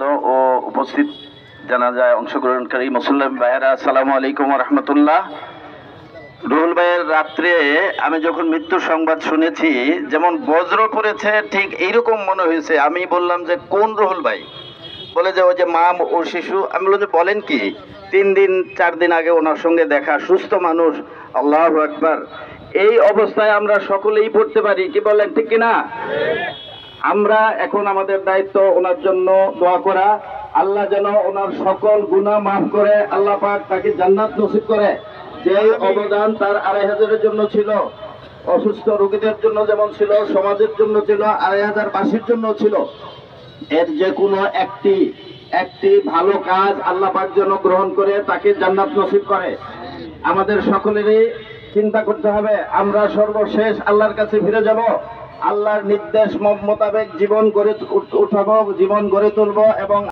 নেতৃবৃন্দ ও উপস্থিত জানাজায় অংশগ্রহণকারী মুসলিম ভাইয়েরা, আসসালামু আলাইকুম ওয়া রাহমাতুল্লাহ। রুহুল ভাইয়ের রাত্রে আমি যখন মৃত্যুর সংবাদ শুনেছি, যেমন বজ্র পড়েছে ঠিক এইরকম মনে হয়েছে। আমি বললাম যে কোন রুহুল ভাই? বলে যে ওই যে মা ও শিশু। আমি বললাম যে বলেন কি? 3-4 দিন আগে ওনার সঙ্গে দেখা, সুস্থ মানুষ। আল্লাহু আকবার। এই অবস্থায় আমরা সকলেই পড়তে পারি, কি বলেন, ঠিক কিনা? আমরা এখন আমাদের দায়িত্ব ওনার জন্য দোয়া করা, আল্লাহ যেন ওনার সকল গুনাহ মাফ করে, আল্লাহ পাক তাকে জান্নাত নসিব করে। যে অবদান তার 2500-এর জন্য ছিল, অসুস্থ রোগীদের জন্য যেমন ছিল, সমাজের জন্য ছিল, 2500 বাসীর জন্য ছিল। এর যে কোনো একটি ভালো কাজ আল্লাহ পাক যেন গ্রহণ করে তাকে জান্নাত নসিব করে। আমাদের সকলেরই চিন্তা করতে হবে, আমরা সর্বশেষ আল্লাহর কাছে ফিরে যাব, আল্লাহর নির্দেশ মোতাবেক জীবন গড়ে উঠাবো, জীবন গড়ে তুলবো এবং